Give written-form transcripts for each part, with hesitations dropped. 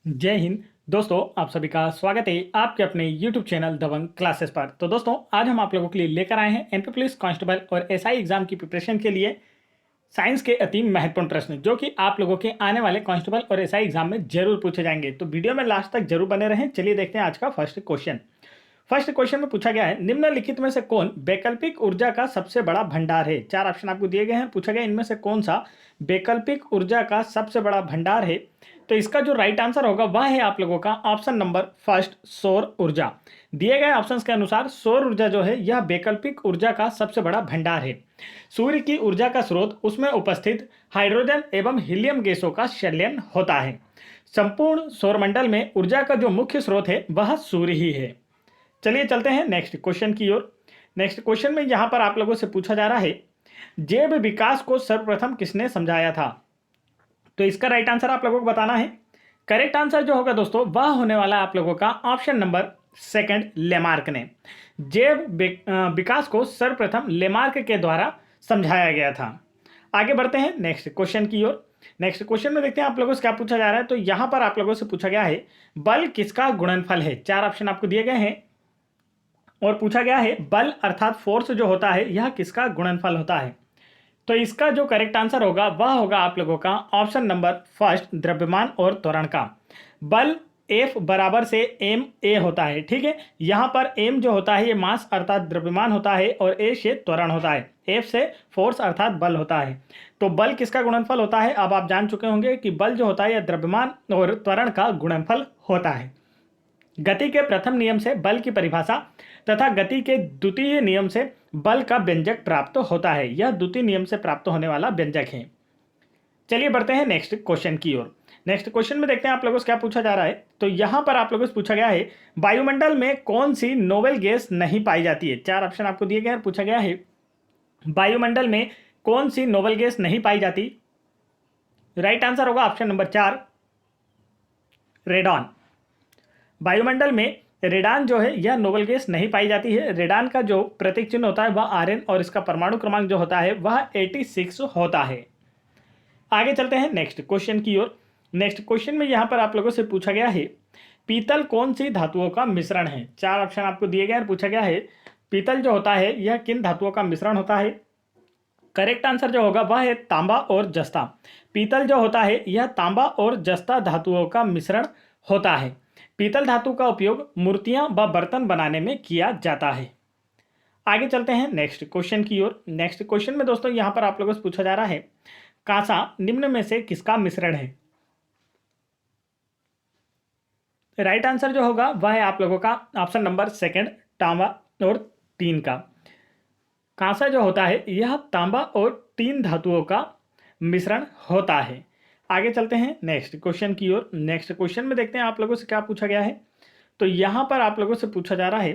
जय हिंद दोस्तों, आप सभी का स्वागत है आपके अपने YouTube चैनल दबंग क्लासेस पर। तो दोस्तों, आज हम आप लोगों के लिए लेकर आए हैं एमपी पुलिस कांस्टेबल और एसआई एग्जाम की प्रिपरेशन के लिए साइंस के अति महत्वपूर्ण प्रश्न, जो कि आप लोगों के आने वाले कांस्टेबल और एसआई एग्जाम में जरूर पूछे जाएंगे। तो वीडियो में लास्ट तक जरूर बने रहें। चलिए देखते हैं आज का फर्स्ट क्वेश्चन। फर्स्ट क्वेश्चन में पूछा गया है, निम्नलिखित में से कौन वैकल्पिक ऊर्जा का सबसे बड़ा भंडार है। चार ऑप्शन आपको दिए गए हैं। पूछा गया इनमें से कौन सा वैकल्पिक ऊर्जा का सबसे बड़ा भंडार है। तो इसका जो राइट आंसर होगा वह है आप लोगों का ऑप्शन नंबर फर्स्ट, सौर ऊर्जा। दिए गए ऑप्शंस के अनुसार सौर ऊर्जा जो है यह वैकल्पिक ऊर्जा का सबसे बड़ा भंडार है। सूर्य की ऊर्जा का स्रोत, उसमें उपस्थित हाइड्रोजन एवं हीलियम गैसों का संलयन होता है। संपूर्ण सौरमंडल में ऊर्जा का जो मुख्य स्रोत है वह सूर्य ही है। चलिए चलते हैं नेक्स्ट क्वेश्चन की ओर। नेक्स्ट क्वेश्चन में यहां पर आप लोगों से पूछा जा रहा है, जैव विकास को सर्वप्रथम किसने समझाया था। तो इसका राइट आंसर आप लोगों को बताना है। करेक्ट आंसर जो होगा दोस्तों वह होने वाला है आप लोगों का ऑप्शन नंबर सेकंड, लेमार्क ने। जैव विकास को सर्वप्रथम लेमार्क के द्वारा समझाया गया था। आगे बढ़ते हैं नेक्स्ट क्वेश्चन की ओर। नेक्स्ट क्वेश्चन में देखते हैं आप लोगों से क्या पूछा जा रहा है। तो यहां पर आप लोगों से पूछा गया है, बल किसका गुणनफल है। चार ऑप्शन आपको दिए गए हैं और पूछा गया है बल अर्थात फोर्स जो होता है यह किसका गुणनफल होता है। तो इसका जो करेक्ट आंसर होगा वह होगा आप लोगों का ऑप्शन नंबर फर्स्ट, द्रव्यमान और त्वरण का। बल F बराबर से एम ए होता है। ठीक है, यहाँ पर m जो होता है ये मास अर्थात द्रव्यमान होता है और a से त्वरण होता है, F से फोर्स अर्थात बल होता है। तो बल किसका गुणनफल होता है, अब आप जान चुके होंगे कि बल जो होता है यह द्रव्यमान और त्वरण का गुणनफल होता है। गति के प्रथम नियम से बल की परिभाषा तथा गति के द्वितीय नियम से बल का व्यंजक प्राप्त होता है। यह द्वितीय नियम से प्राप्त होने वाला व्यंजक है। चलिए बढ़ते हैं नेक्स्ट क्वेश्चन की ओर। नेक्स्ट क्वेश्चन में देखते हैं आप लोगों से क्या पूछा जा रहा है। तो यहां पर आप लोगों से पूछा गया है, वायुमंडल में कौन सी नोबेल गैस नहीं पाई जाती है। चार ऑप्शन आपको दिए गए हैं। पूछा गया है वायुमंडल में कौन सी नोबेल गैस नहीं पाई जाती। राइट आंसर होगा ऑप्शन नंबर चार, रेडॉन। वायुमंडल में रेडान जो है यह नोबेल गैस नहीं पाई जाती है। रेडान का जो प्रतीक चिन्ह होता है वह आरएन और इसका परमाणु क्रमांक जो होता है वह 86 होता है। आगे चलते हैं नेक्स्ट क्वेश्चन की ओर। नेक्स्ट क्वेश्चन में यहां पर आप लोगों से पूछा गया है, पीतल कौन सी धातुओं का मिश्रण है। चार ऑप्शन आपको दिए गए हैं। पूछा गया है पीतल जो होता है यह किन धातुओं का मिश्रण होता है। करेक्ट आंसर जो होगा वह है तांबा और जस्ता। पीतल जो होता है यह तांबा और जस्ता धातुओं का मिश्रण होता है। पीतल धातु का उपयोग मूर्तियां व बर्तन बनाने में किया जाता है। आगे चलते हैं नेक्स्ट क्वेश्चन की ओर। नेक्स्ट क्वेश्चन में दोस्तों यहां पर आप लोगों से पूछा जा रहा है, कांसा निम्न में से किसका मिश्रण है। राइट आंसर जो होगा वह है आप लोगों का ऑप्शन नंबर सेकंड, तांबा और तीन का। कांसा जो होता है यह तांबा और तीन धातुओं का मिश्रण होता है। आगे चलते हैं नेक्स्ट क्वेश्चन की ओर। नेक्स्ट क्वेश्चन में देखते हैं आप लोगों से क्या पूछा गया है। तो यहां पर आप लोगों से पूछा जा रहा है,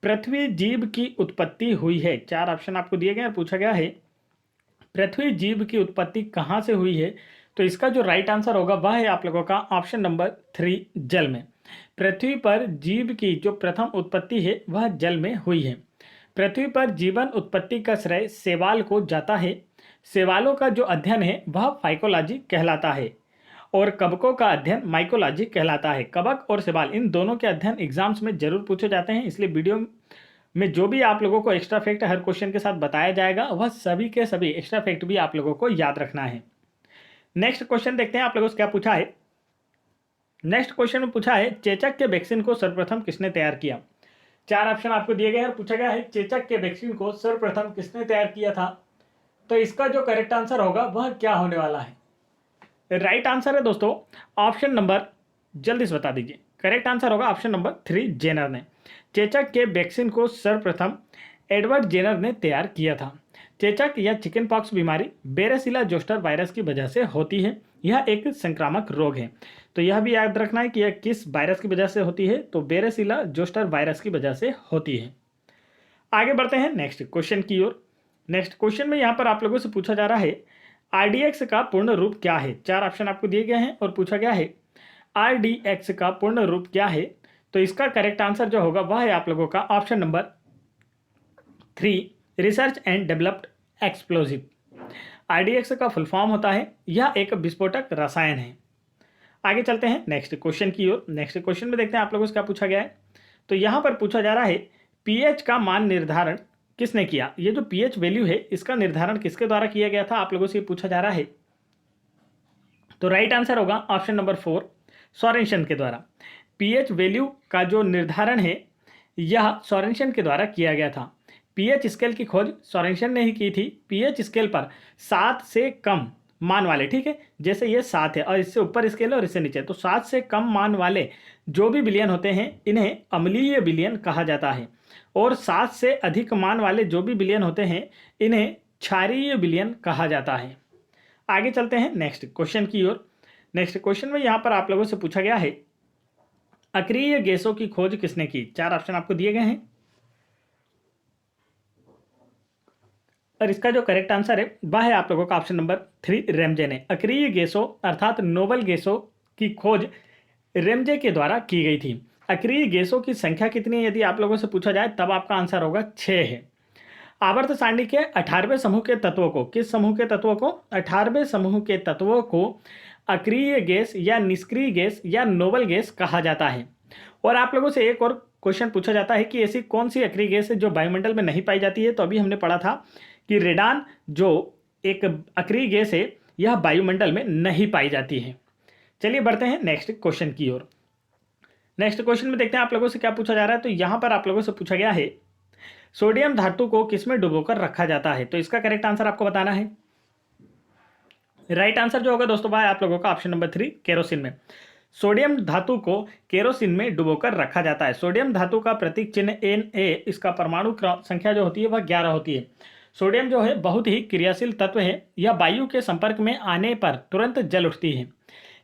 पृथ्वी जीव की उत्पत्ति हुई है। चार ऑप्शन आपको दिए गए हैं। पूछा गया है पृथ्वी जीव की उत्पत्ति कहां से हुई है। तो इसका जो राइट आंसर होगा वह है आप लोगों का ऑप्शन नंबर थ्री, जल में। पृथ्वी पर जीव की जो प्रथम उत्पत्ति है वह जल में हुई है। पृथ्वी पर जीवन उत्पत्ति का श्रेय शैवाल को जाता है। शैवालों का जो अध्ययन है वह फाइकोलॉजी कहलाता है और कवकों का अध्ययन माइकोलॉजी कहलाता है। कवक और शैवाल इन दोनों के अध्ययन एग्जाम्स में जरूर पूछे जाते हैं, इसलिए वीडियो में जो भी आप लोगों को एक्स्ट्रा फैक्ट हर क्वेश्चन के साथ बताया जाएगा वह सभी के सभी एक्स्ट्रा फैक्ट भी आप लोगों को याद रखना है। नेक्स्ट क्वेश्चन देखते हैं आप लोगों से क्या पूछा है। नेक्स्ट क्वेश्चन में पूछा है, चेचक के वैक्सीन को सर्वप्रथम किसने तैयार किया। चार ऑप्शन आपको दिए गए हैं। पूछा गया है चेचक के वैक्सीन को सर्वप्रथम किसने तैयार किया था। तो इसका जो करेक्ट आंसर होगा वह क्या होने वाला है। राइट आंसर है दोस्तों ऑप्शन नंबर, जल्दी से बता दीजिए। करेक्ट आंसर होगा ऑप्शन नंबर थ्री, जेनर ने। चेचक के वैक्सीन को सर्वप्रथम एडवर्ड जेनर ने तैयार किया था। चेचक या चिकन पॉक्स बीमारी बेरेसिला जोस्टर वायरस की वजह से होती है। यह एक संक्रामक रोग है। तो यह भी याद रखना है कि यह किस वायरस की वजह से होती है। तो बेरेसिला जोस्टर वायरस की वजह से होती है। आगे बढ़ते हैं नेक्स्ट क्वेश्चन की ओर। नेक्स्ट क्वेश्चन में यहां पर आप लोगों से पूछा जा रहा है, आरडीएक्स का पूर्ण रूप क्या है। चार ऑप्शन आपको दिए गए हैं और पूछा गया है आरडीएक्स का पूर्ण रूप क्या है। तो इसका करेक्ट आंसर जो होगा वह है आप लोगों का option number three, research and developed explosive. RDX का फुल फॉर्म होता है, यह एक विस्फोटक रसायन है। आगे चलते हैं नेक्स्ट क्वेश्चन की ओर। नेक्स्ट क्वेश्चन में देखते हैं आप लोगों से क्या पूछा गया है। तो यहाँ पर पूछा जा रहा है पीएच का मान निर्धारण किसने किया। ये जो पीएच वैल्यू है इसका निर्धारण किसके द्वारा किया गया था, आप लोगों से पूछा जा रहा है। तो राइट आंसर होगा ऑप्शन नंबर 4, सोरेनसन के द्वारा। पीएच वैल्यू का जो निर्धारण है यह सोरेनसन के द्वारा किया गया था। पीएच स्केल की खोज सोरेनसन ने ही की थी। पीएच स्केल पर 7 से कम मान वाले, ठीक है, जैसे ये 7 है और इससे ऊपर स्केल है और इससे नीचे, तो 7 से कम मान वाले जो भी विलयन होते हैं इन्हें अम्लीय विलयन कहा जाता है, और 7 से अधिक मान वाले जो भी विलयन होते हैं इन्हें क्षारीय विलयन कहा जाता है। आगे चलते हैं नेक्स्ट क्वेश्चन की ओर। नेक्स्ट क्वेश्चन में यहाँ पर आप लोगों से पूछा गया है अक्रिय गैसों की खोज किसने की। 4 ऑप्शन आपको दिए गए हैं और इसका जो करेक्ट आंसर है वह है आप लोगों का ऑप्शन नंबर 3, रेमजे ने। अक्रिय गैसों अर्थात नोबल गैसों की खोज रेमजे के द्वारा की गई थी। अक्रिय गैसों की संख्या कितनी है यदि आप लोगों से पूछा जाए तब आपका आंसर होगा 6 है। आवर्त सारणी के 18वें समूह के तत्वों को, किस समूह के तत्वों को, 18वें समूह के तत्वों को अक्रिय गैस या निष्क्रिय गैस या नोबल गैस कहा जाता है। और आप लोगों से एक और क्वेश्चन पूछा जाता है कि ऐसी कौन सी अक्रिय गैस है जो वायुमंडल में नहीं पाई जाती है। तो अभी हमने पढ़ा था कि रेडान जो एक अक्रिय गैस है यह वायुमंडल में नहीं पाई जाती है। चलिए बढ़ते हैं नेक्स्ट क्वेश्चन की ओर। नेक्स्ट क्वेश्चन में देखते हैं आप लोगों से क्या पूछा जा रहा है। तो यहां पर आप लोगों से पूछा गया है सोडियम धातु को किसमें डुबोकर रखा जाता है। तो इसका करेक्ट आंसर आपको बताना है। राइट आंसर जो होगा दोस्तों भाई आप लोगों का ऑप्शन नंबर 3, केरोसिन में। सोडियम धातु को केरोसिन में डुबोकर रखा जाता है। सोडियम धातु का प्रतीक चिन्ह Na, इसका परमाणु संख्या जो होती है वह 11 होती है। सोडियम जो है बहुत ही क्रियाशील तत्व है। यह वायु के संपर्क में आने पर तुरंत जल उठती है।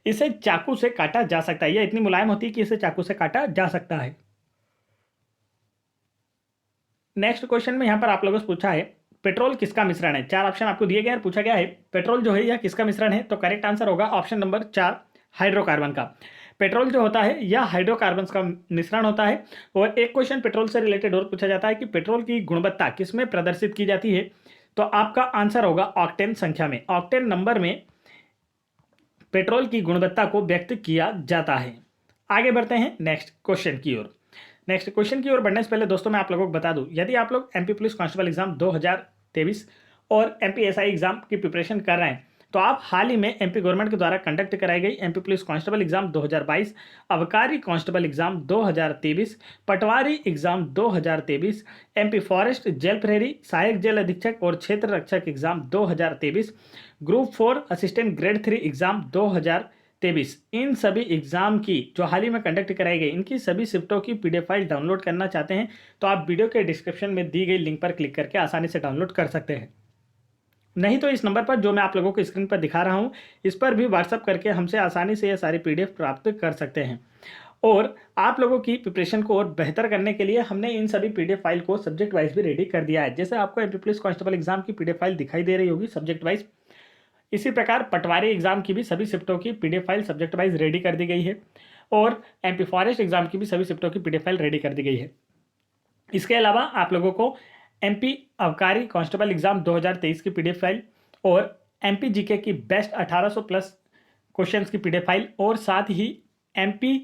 इसे चाकू से काटा जा सकता है। यह इतनी मुलायम होती है कि इसे चाकू से काटा जा सकता है। नेक्स्ट क्वेश्चन में यहां पर आप लोगों से पूछा है पेट्रोल किसका मिश्रण है। 4 ऑप्शन आपको दिए गए हैं। पूछा गया है पेट्रोल जो है यह किसका मिश्रण है। तो करेक्ट आंसर होगा ऑप्शन नंबर 4, हाइड्रोकार्बन का। पेट्रोल जो होता है यह हाइड्रोकार्बन का मिश्रण होता है। और एक क्वेश्चन पेट्रोल से रिलेटेड और पूछा जाता है कि पेट्रोल की गुणवत्ता किसमें प्रदर्शित की जाती है। तो आपका आंसर होगा ऑक्टेन संख्या में। ऑक्टेन नंबर में पेट्रोल की गुणवत्ता को व्यक्त किया जाता है। आगे बढ़ते हैं नेक्स्ट क्वेश्चन की ओर। नेक्स्ट क्वेश्चन की ओर बढ़ने से पहले दोस्तों मैं आप लोगों को बता दूं, यदि आप लोग एमपी पुलिस कांस्टेबल एग्जाम 2023 और एमपी एसआई एग्जाम की प्रिपरेशन कर रहे हैं तो आप हाल ही में एमपी गवर्नमेंट के द्वारा कंडक्ट कराई गई एमपी पुलिस कांस्टेबल एग्जाम 2022, अबकारी कांस्टेबल एग्जाम 2023, पटवारी एग्जाम 2023, एमपी फॉरेस्ट जेल प्रहरी, सहायक जेल अधीक्षक और क्षेत्र रक्षक exam 2023, group 4 assistant grade 3 exam 2023, इन सभी एग्जाम की जो हाल ही में कंडक्ट कराई गई इनकी सभी शिफ्टों की पीडीएफ फाइल डाउनलोड करना चाहते हैं तो आप वीडियो के डिस्क्रिप्शन में दी गई लिंक पर क्लिक करके आसानी से डाउनलोड कर सकते हैं। नहीं तो इस नंबर पर जो मैं आप लोगों को स्क्रीन पर दिखा रहा हूं इस पर भी व्हाट्सअप करके हमसे आसानी से ये सारी पीडीएफ प्राप्त कर सकते हैं। और आप लोगों की प्रिपरेशन को और बेहतर करने के लिए हमने इन सभी पीडीएफ फाइल को सब्जेक्ट वाइज भी रेडी कर दिया है। जैसे आपको एमपी पुलिस कांस्टेबल एग्जाम की पीडीएफ फाइल दिखाई दे रही होगी सब्जेक्ट वाइज, इसी प्रकार पटवारी एग्जाम की भी सभी शिफ्टों की PDF file subject wise ready कर दी गई है और एमपी फॉरेस्ट एग्जाम की भी सभी शिफ्टों की पीडीएफ फाइल रेडी कर दी गई है। इसके अलावा आप लोगों को एमपी अबकारी कांस्टेबल एग्जाम 2023 की पीडीएफ फाइल और एमपी जीके की बेस्ट 1800 प्लस क्वेश्चंस की पीडीएफ फाइल और साथ ही एमपी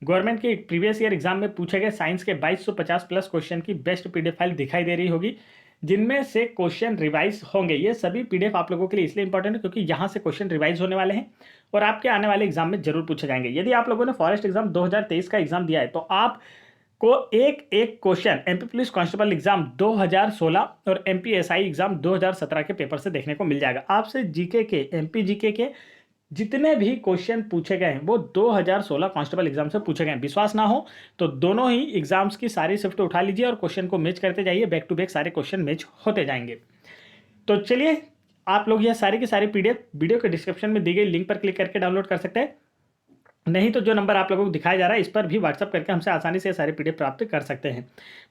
गवर्नमेंट के प्रीवियस ईयर एग्जाम में पूछे गए साइंस के 2250 प्लस क्वेश्चन की बेस्ट पीडीएफ फाइल दिखाई दे रही होगी जिनमें से क्वेश्चन रिवाइज होंगे। ये सभी पीडीएफ आप लोगों के लिए इसलिए इंपॉर्टेंट है क्योंकि यहाँ से क्वेश्चन रिवाइज होने वाले हैं और आपके आने वाले एग्जाम में जरूर पूछे जाएंगे। यदि आप लोगों ने फॉरेस्ट एग्जाम 2023 का एग्जाम दिया है तो आप को एक question MP police constable exam 2016 और एमपी एसआई एग्जाम 2017 के पेपर से देखने को मिल जाएगा। आपसे जीके के एमपी जीके के जितने भी क्वेश्चन पूछे गए हैं वो 2016 कांस्टेबल एग्जाम से पूछे गए हैं। विश्वास ना हो तो दोनों ही एग्जाम्स की सारी शिफ्ट उठा लीजिए और क्वेश्चन को मैच करते जाइए, बैक टू बैक सारे क्वेश्चन मैच होते जाएंगे। तो चलिए आप लोग यह सारी की सारी पीडीएफ वीडियो के डिस्क्रिप्शन में दी गई लिंक पर क्लिक करके डाउनलोड कर सकते हैं। नहीं तो जो नंबर आप लोगों को दिखाया जा रहा है इस पर भी व्हाट्सअप करके हमसे आसानी से सारे पीडीएफ प्राप्त कर सकते हैं।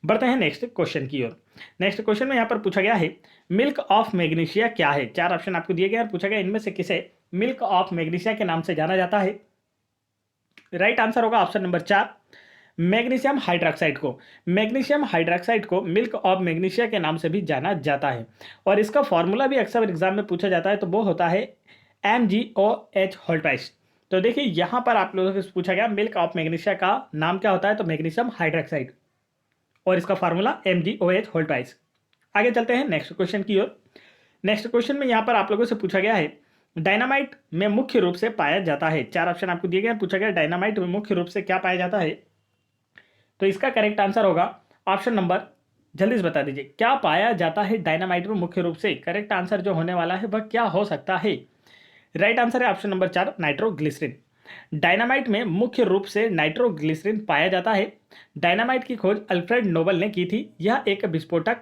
बढ़ते हैं नेक्स्ट क्वेश्चन की ओर। नेक्स्ट क्वेश्चन में यहाँ पर पूछा गया है मिल्क ऑफ मैग्नीशिया क्या है। 4 ऑप्शन आपको दिए गए और पूछा गया इनमें से किसे मिल्क ऑफ मैग्नीशिया के नाम से जाना जाता है। राइट आंसर होगा ऑप्शन नंबर 4, मैग्नीशियम हाइड्रोक्साइड को। मैग्नीशियम हाइड्रोक्साइड को मिल्क ऑफ मैग्नीशिया के नाम से भी जाना जाता है और इसका फॉर्मूला भी अक्सर एग्जाम में पूछा जाता है तो वो होता है MgOH होल ट्वाइस। तो देखिए यहाँ पर आप लोगों से पूछा गया मिल्क ऑफ मैग्नीशिया का नाम क्या होता है, तो मैग्नीशियम हाइड्रोक्साइड, और इसका फार्मूला MgOH होल ट्वाइस। आगे चलते हैं नेक्स्ट क्वेश्चन की ओर। नेक्स्ट क्वेश्चन में यहाँ पर आप लोगों से पूछा गया है डायनामाइट में मुख्य रूप से पाया जाता है। 4 ऑप्शन आपको दिए गए, पूछा गया डायनामाइट में मुख्य रूप से क्या पाया जाता है। तो इसका करेक्ट आंसर होगा ऑप्शन नंबर, जल्दी से बता दीजिए क्या पाया जाता है डायनामाइट में मुख्य रूप से। करेक्ट आंसर जो होने वाला है वह क्या हो सकता है। राइट आंसर है ऑप्शन नंबर 4, नाइट्रोग्लिसरीन। डायनामाइट में मुख्य रूप से नाइट्रोग्लिसरीन पाया जाता है। डायनामाइट की खोज अल्फ्रेड नोबल ने की थी। यह एक विस्फोटक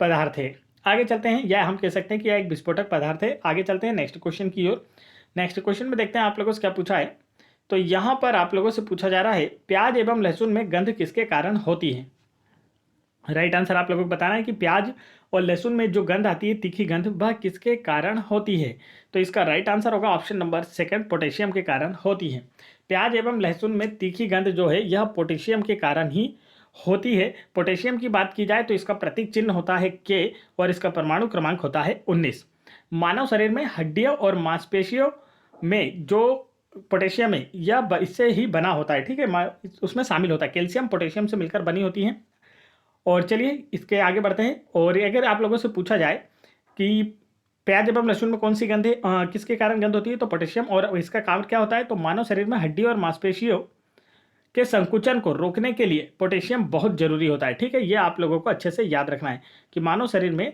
पदार्थ है। आगे चलते हैं, या हम कह सकते हैं कि यह एक विस्फोटक पदार्थ है। आगे चलते हैं नेक्स्ट क्वेश्चन की ओर। नेक्स्ट क्वेश्चन में देखते हैं आप लोगों से क्या पूछा है। तो यहाँ पर आप लोगों से पूछा जा रहा है प्याज एवं लहसुन में गंध किसके कारण होती है। राइट आंसर आप लोगों को बताना है कि प्याज और लहसुन में जो गंध आती है, तीखी गंध, वह किसके कारण होती है। तो इसका राइट आंसर होगा ऑप्शन नंबर 2, पोटेशियम के कारण होती है। प्याज एवं लहसुन में तीखी गंध जो है यह पोटेशियम के कारण ही होती है। पोटेशियम की बात की जाए तो इसका प्रतीक चिन्ह होता है K और इसका परमाणु क्रमांक होता है 19। मानव शरीर में हड्डियों और मांसपेशियों में जो पोटेशियम है यह इससे ही बना होता है, ठीक है, उसमें शामिल होता है। कैल्शियम पोटेशियम से मिलकर बनी होती है। और चलिए इसके आगे बढ़ते हैं। और अगर आप लोगों से पूछा जाए कि प्याज एवं लहसुन में कौन सी गंध है, किसके कारण गंध होती है, तो पोटेशियम, और इसका काम क्या होता है, तो मानव शरीर में हड्डी और मांसपेशियों के संकुचन को रोकने के लिए पोटेशियम बहुत जरूरी होता है, ठीक है। ये आप लोगों को अच्छे से याद रखना है कि मानव शरीर में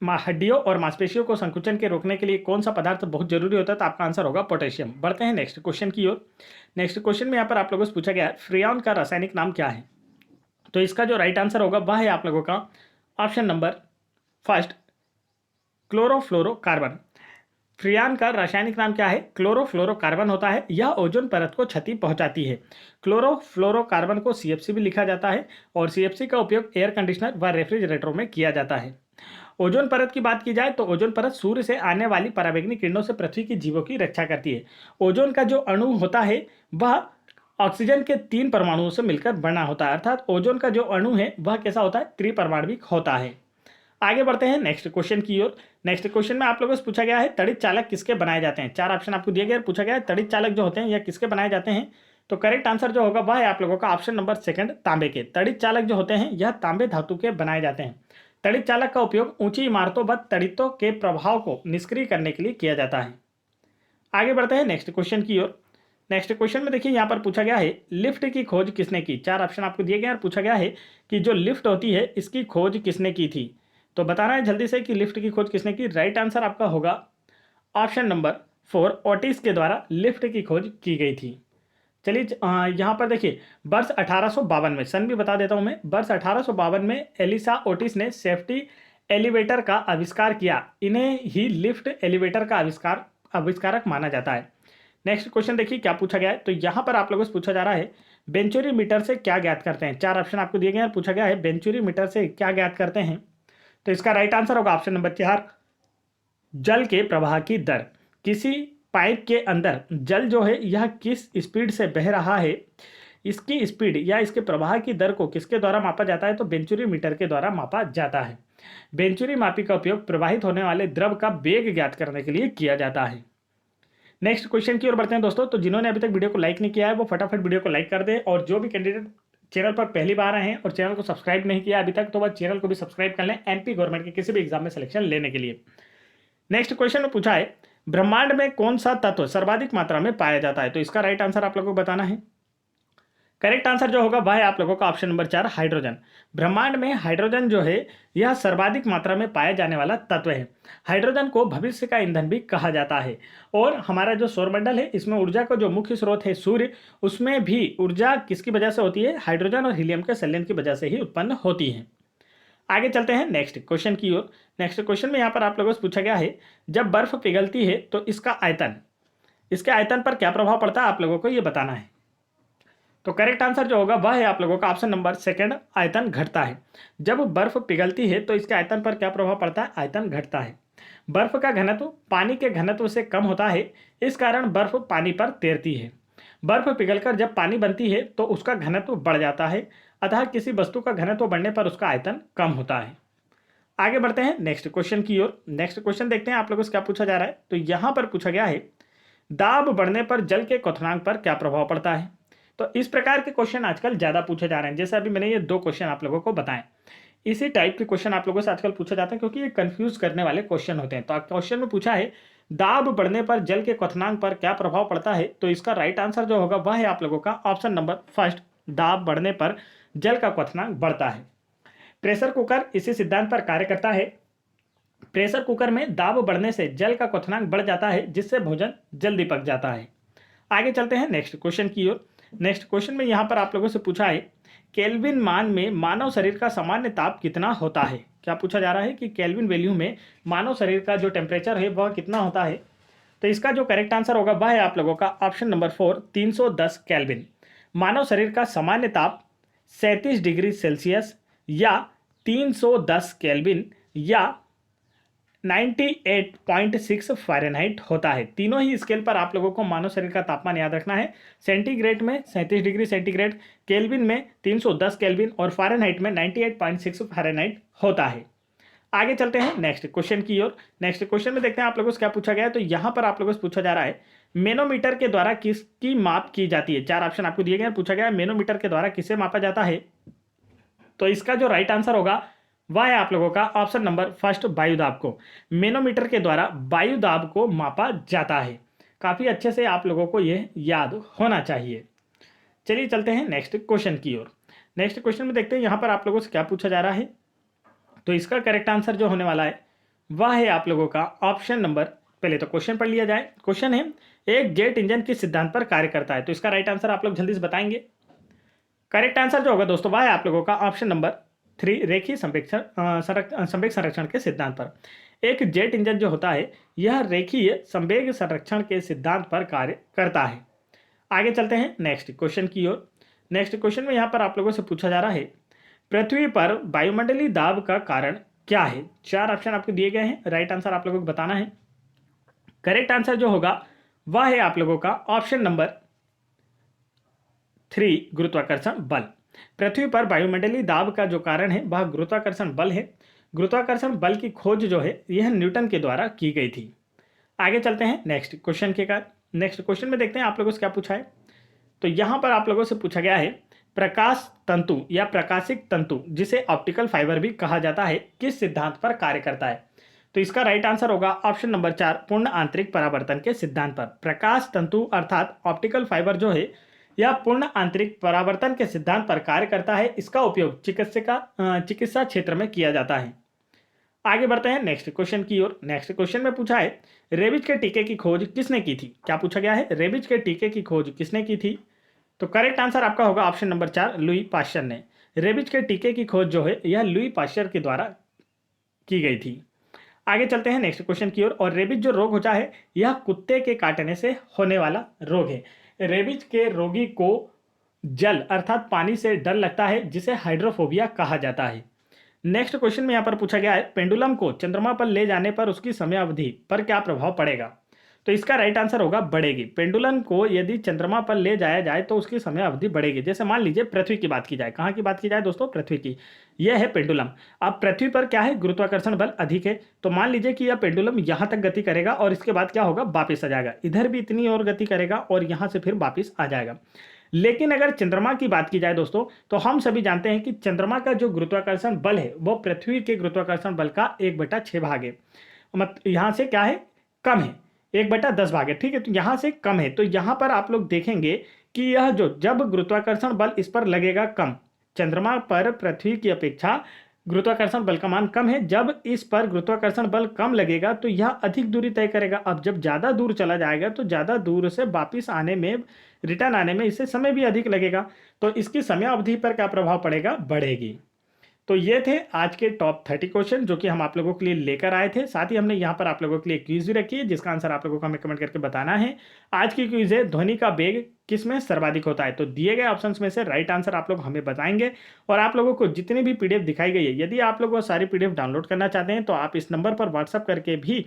हड्डियों और मांसपेशियों को संकुचन के रोकने के लिए कौन सा पदार्थ बहुत जरूरी होता है, तो आपका आंसर होगा पोटेशियम। बढ़ते हैं नेक्स्ट क्वेश्चन की ओर। नेक्स्ट क्वेश्चन में यहाँ पर आप लोगों से पूछा गया है फ्रियान का रासायनिक नाम क्या है। तो इसका जो राइट आंसर होगा वह है आप लोगों का ऑप्शन नंबर 1, क्लोरोफ्लोरोकार्बन। फ्रियान का रासायनिक नाम क्या है, क्लोरोफ्लोरोकार्बन होता है। यह ओजोन परत को क्षति पहुंचाती है। क्लोरोफ्लोरोकार्बन को CFC भी लिखा जाता है और CFC का उपयोग एयर कंडीशनर व रेफ्रिजरेटरों में किया जाता है। ओजोन परत की बात की जाए तो ओजोन परत सूर्य से आने वाली पराबैंगनी किरणों से पृथ्वी की जीवों की रक्षा करती है। ओजोन का जो अणु होता है वह ऑक्सीजन के 3 परमाणुओं से मिलकर बना होता है, अर्थात ओजोन का जो अणु है वह कैसा होता है, त्रिपरमाणविक होता है। आगे बढ़ते हैं नेक्स्ट क्वेश्चन की ओर। नेक्स्ट क्वेश्चन में आप लोगों से पूछा गया है तड़ित चालक किसके बनाए जाते हैं। 4 ऑप्शन आपको दिए गए, पूछा गया है तड़ित चालक जो होते हैं यह किसके बनाए जाते हैं। तो करेक्ट आंसर जो होगा वह है आप लोगों का ऑप्शन नंबर 2, तांबे के। तड़ित चालक जो होते हैं यह तांबे धातु के बनाए जाते हैं। तड़ित चालक का उपयोग ऊंची इमारतों व तड़ितों के प्रभाव को निष्क्रिय करने के लिए किया जाता है। आगे बढ़ते हैं नेक्स्ट क्वेश्चन की ओर। नेक्स्ट क्वेश्चन में देखिए यहाँ पर पूछा गया है लिफ्ट की खोज किसने की। 4 ऑप्शन आपको दिए गए और पूछा गया है कि जो लिफ्ट होती है इसकी खोज किसने की थी। तो बताना है जल्दी से कि लिफ्ट की खोज किसने की। राइट आंसर आपका होगा ऑप्शन नंबर 4, ओटिस के द्वारा लिफ्ट की खोज की गई थी। चलिए यहाँ पर देखिए वर्ष 1852 में, सन भी बता देता हूँ मैं, वर्ष 1852 में एलिसा ओटिस ने सेफ्टी एलिवेटर का आविष्कार किया। इन्हें ही लिफ्ट एलिवेटर का आविष्कारक माना जाता है। नेक्स्ट क्वेश्चन देखिए क्या पूछा गया है। तो यहाँ पर आप लोगों से पूछा जा रहा है बेंचुरी मीटर से क्या ज्ञात करते हैं। 4 ऑप्शन आपको दिए गए हैं, पूछा गया है बेंचुरी मीटर से क्या ज्ञात करते हैं। तो इसका राइट आंसर होगा ऑप्शन नंबर 4, जल के प्रवाह की दर। किसी पाइप के अंदर जल जो है यह किस स्पीड से बह रहा है, इसकी स्पीड या इसके प्रवाह की दर को किसके द्वारा मापा जाता है, तो बेंचुरी मीटर के द्वारा मापा जाता है। बेंचुरी मापी का उपयोग प्रवाहित होने वाले द्रव का वेग ज्ञात करने के लिए किया जाता है। नेक्स्ट क्वेश्चन की ओर बढ़ते हैं दोस्तों। तो जिन्होंने अभी तक वीडियो को लाइक नहीं किया है वो फटाफट वीडियो को लाइक कर दें, और जो भी कैंडिडेट चैनल पर पहली बार आए हैं और चैनल को सब्सक्राइब नहीं किया अभी तक तो वह चैनल को भी सब्सक्राइब कर लें MP गवर्नमेंट के किसी भी एग्जाम में सिलेक्शन लेने के लिए। नेक्स्ट क्वेश्चन में पूछा है ब्रह्मांड में कौन सा तत्व सर्वाधिक मात्रा में पाया जाता है। तो इसका राइट आंसर आप लोगों को बताना है। करेक्ट आंसर जो होगा वह है आप लोगों का ऑप्शन नंबर 4, हाइड्रोजन। ब्रह्मांड में हाइड्रोजन जो है यह सर्वाधिक मात्रा में पाया जाने वाला तत्व है। हाइड्रोजन को भविष्य का ईंधन भी कहा जाता है। और हमारा जो सौरमंडल है इसमें ऊर्जा का जो मुख्य स्रोत है सूर्य, उसमें भी ऊर्जा किसकी वजह से होती है, हाइड्रोजन और हीलियम के संलयन की वजह से ही उत्पन्न होती है। आगे चलते हैं नेक्स्ट क्वेश्चन की ओर। नेक्स्ट क्वेश्चन में यहाँ पर आप लोगों से पूछा गया है जब बर्फ पिघलती है तो इसके आयतन पर क्या प्रभाव पड़ता है, आप लोगों को ये बताना है। तो करेक्ट आंसर जो होगा वह है आप लोगों का ऑप्शन नंबर 2, आयतन घटता है। जब बर्फ पिघलती है तो इसके आयतन पर क्या प्रभाव पड़ता है, आयतन घटता है। बर्फ का घनत्व पानी के घनत्व से कम होता है, इस कारण बर्फ पानी पर तैरती है। बर्फ पिघलकर जब पानी बनती है तो उसका घनत्व बढ़ जाता है, अतः किसी वस्तु का घनत्व बढ़ने पर उसका आयतन कम होता है। आगे बढ़ते हैं नेक्स्ट क्वेश्चन की ओर। नेक्स्ट क्वेश्चन देखते हैं आप लोगों से क्या पूछा जा रहा है। तो यहाँ पर पूछा गया है दाब बढ़ने पर जल के क्वथनांक पर क्या प्रभाव पड़ता है। तो इस प्रकार के क्वेश्चन आजकल ज़्यादा पूछे जा रहे हैं। जैसे अभी मैंने ये 2 क्वेश्चन आप लोगों को बताएं, इसी टाइप के क्वेश्चन आप लोगों से आजकल पूछे जाते हैं, क्योंकि ये कंफ्यूज करने वाले क्वेश्चन होते हैं। तो क्वेश्चन में पूछा है दाब बढ़ने पर जल के क्वथनांक पर क्या प्रभाव पड़ता है, तो इसका राइट आंसर जो होगा वह है आप लोगों का ऑप्शन नंबर फर्स्ट, दाब बढ़ने पर जल का क्वथनांक बढ़ता है। प्रेशर कुकर इसी सिद्धांत पर कार्य करता है। प्रेशर कुकर में दाब बढ़ने से जल का क्वथनांक बढ़ जाता है, जिससे भोजन जल्दी पक जाता है। आगे चलते हैं नेक्स्ट क्वेश्चन की ओर। नेक्स्ट क्वेश्चन में यहाँ पर आप लोगों से पूछा है केल्विन मान में मानव शरीर का सामान्य ताप कितना होता है। क्या पूछा जा रहा है कि केल्विन वैल्यू में मानव शरीर का जो टेम्परेचर है वह कितना होता है। तो इसका जो करेक्ट आंसर होगा वह है आप लोगों का ऑप्शन नंबर 4, 310 केल्विन। मानव शरीर का सामान्य ताप 37 डिग्री सेल्सियस या 310 केल्विन या 98.6 फ़ारेनहाइट होता है। तीनों ही स्केल पर आप लोगों को मानव शरीर का तापमान याद रखना है। सेंटीग्रेड में 37 डिग्री सेंटीग्रेड, केल्विन में 310 केल्विन और फ़ारेनहाइट में 98.6 फ़ारेनहाइट होता है। आगे चलते हैं नेक्स्ट क्वेश्चन की ओर। नेक्स्ट क्वेश्चन में देखते हैं आप लोगों से क्या पूछा गया है। तो यहाँ पर आप लोगों से पूछा जा रहा है मैनोमीटर के द्वारा किसकी माप की जाती है। 4 ऑप्शन आपको दिए गए हैं। पूछा गया है मैनोमीटर के द्वारा किसे मापा जाता है। तो इसका जो राइट आंसर होगा वह है आप लोगों का ऑप्शन नंबर फर्स्ट, वायुदाब को। मैनोमीटर के द्वारा वायुदाब को मापा जाता है। काफ़ी अच्छे से आप लोगों को यह याद होना चाहिए। चलिए चलते हैं नेक्स्ट क्वेश्चन की ओर। नेक्स्ट क्वेश्चन में देखते हैं यहाँ पर आप लोगों से क्या पूछा जा रहा है। तो इसका करेक्ट आंसर जो होने वाला है वह है आप लोगों का ऑप्शन नंबर, पहले तो क्वेश्चन पढ़ लिया जाए। क्वेश्चन है एक जेट इंजन किस सिद्धांत पर कार्य करता है। तो इसका राइट आंसर आप लोग जल्दी से बताएंगे। करेक्ट आंसर जो होगा दोस्तों वह है आप लोगों का ऑप्शन नंबर 3, रेखीय संवेग संरक्षण के सिद्धांत पर। एक जेट इंजन जो होता है यह रेखीय संवेग संरक्षण के सिद्धांत पर कार्य करता है। आगे चलते हैं नेक्स्ट क्वेश्चन की ओर। नेक्स्ट क्वेश्चन में यहाँ पर आप लोगों से पूछा जा रहा है पृथ्वी पर वायुमंडलीय दाब का कारण क्या है। 4 ऑप्शन आपको दिए गए हैं, राइट आंसर आप लोगों को बताना है। करेक्ट आंसर जो होगा वह है आप लोगों का ऑप्शन नंबर 3, गुरुत्वाकर्षण बल। पृथ्वी पर वायुमंडलीय दाब का जो कारण है वह गुरुत्वाकर्षण बल है। गुरुत्वाकर्षण बल की खोज जो है यह न्यूटन के द्वारा की गई थी। आगे चलते हैं नेक्स्ट क्वेश्चन के कारण। नेक्स्ट क्वेश्चन में देखते हैं आप लोगों से क्या पूछा है। तो यहाँ पर आप लोगों से पूछा गया है प्रकाश तंतु या प्रकाशिक तंतु, जिसे ऑप्टिकल फाइबर भी कहा जाता है, किस सिद्धांत पर कार्य करता है। तो इसका राइट आंसर होगा ऑप्शन नंबर 4, पूर्ण आंतरिक परावर्तन के सिद्धांत पर। प्रकाश तंतु अर्थात ऑप्टिकल फाइबर जो है यह पूर्ण आंतरिक परावर्तन के सिद्धांत पर कार्य करता है। इसका उपयोग चिकित्सा क्षेत्र में किया जाता है। आगे बढ़ते हैं नेक्स्ट क्वेश्चन की ओर। नेक्स्ट क्वेश्चन में पूछा है रेबीज के टीके की खोज किसने की थी। क्या पूछा गया है, रेबीज के टीके की खोज किसने की थी। तो करेक्ट आंसर आपका होगा ऑप्शन नंबर 4, लुई पाश्चर ने। रेबीज के टीके की खोज जो है यह लुई पाश्चर के द्वारा की गई थी। आगे चलते हैं नेक्स्ट क्वेश्चन की ओर। और रेबीज जो रोग होता है यह कुत्ते के काटने से होने वाला रोग है। रेबीज के रोगी को जल अर्थात पानी से डर लगता है, जिसे हाइड्रोफोबिया कहा जाता है। नेक्स्ट क्वेश्चन में यहाँ पर पूछा गया है पेंडुलम को चंद्रमा पर ले जाने पर उसकी समय अवधि पर क्या प्रभाव पड़ेगा। तो इसका राइट आंसर होगा बढ़ेगी। पेंडुलम को यदि चंद्रमा पर ले जाया जाए तो उसकी समय अवधि बढ़ेगी। जैसे मान लीजिए पृथ्वी की बात की जाए, कहाँ की बात की जाए दोस्तों, पृथ्वी की। यह है पेंडुलम। अब पृथ्वी पर क्या है, गुरुत्वाकर्षण बल अधिक है, तो मान लीजिए कि यह पेंडुलम यहाँ तक गति करेगा और इसके बाद क्या होगा, वापिस आ जाएगा। इधर भी इतनी और गति करेगा और यहाँ से फिर वापिस आ जाएगा। लेकिन अगर चंद्रमा की बात की जाए दोस्तों, तो हम सभी जानते हैं कि चंद्रमा का जो गुरुत्वाकर्षण बल है वो पृथ्वी के गुरुत्वाकर्षण बल का 1/6 भाग है। यहाँ से क्या है, कम है, 1/10 भाग है। ठीक है, तो यहाँ से कम है। तो यहाँ पर आप लोग देखेंगे कि यह जो जब गुरुत्वाकर्षण बल इस पर लगेगा कम, चंद्रमा पर पृथ्वी की अपेक्षा गुरुत्वाकर्षण बल का मान कम है। जब इस पर गुरुत्वाकर्षण बल कम लगेगा तो यह अधिक दूरी तय करेगा। अब जब ज़्यादा दूर चला जाएगा तो ज़्यादा दूर से वापिस आने में, रिटर्न आने में इससे समय भी अधिक लगेगा। तो इसकी समय अवधि पर क्या प्रभाव पड़ेगा, बढ़ेगी। तो ये थे आज के टॉप 30 क्वेश्चन जो कि हम आप लोगों के लिए लेकर आए थे। साथ ही हमने यहाँ पर आप लोगों के लिए क्विज भी रखी है, जिसका आंसर आप लोगों को हमें कमेंट करके बताना है। आज की क्विज है ध्वनि का वेग किस में सर्वाधिक होता है। तो दिए गए ऑप्शंस में से राइट आंसर आप लोग हमें बताएंगे और आप लोगों को जितनी भी पीडीएफ दिखाई गई है, यदि आप लोग वो सारी पीडीएफ डाउनलोड करना चाहते हैं तो आप इस नंबर पर व्हाट्सअप करके भी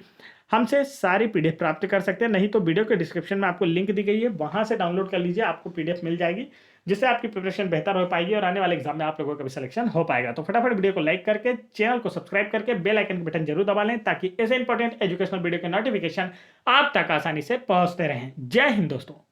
हमसे सारी पीडीएफ प्राप्त कर सकते हैं। नहीं तो वीडियो के डिस्क्रिप्शन में आपको लिंक दी गई है, वहां से डाउनलोड कर लीजिए, आपको पीडीएफ मिल जाएगी, जिससे आपकी प्रिपरेशन बेहतर हो पाएगी और आने वाले एग्जाम में आप लोगों का भी सिलेक्शन हो पाएगा। तो फटाफट वीडियो को लाइक करके चैनल को सब्सक्राइब करके बेल आइकन के बटन जरूर दबा लें, ताकि ऐसे इंपॉर्टेंट एजुकेशनल वीडियो के नोटिफिकेशन आप तक आसानी से पहुंचते रहें। जय हिंद दोस्तों।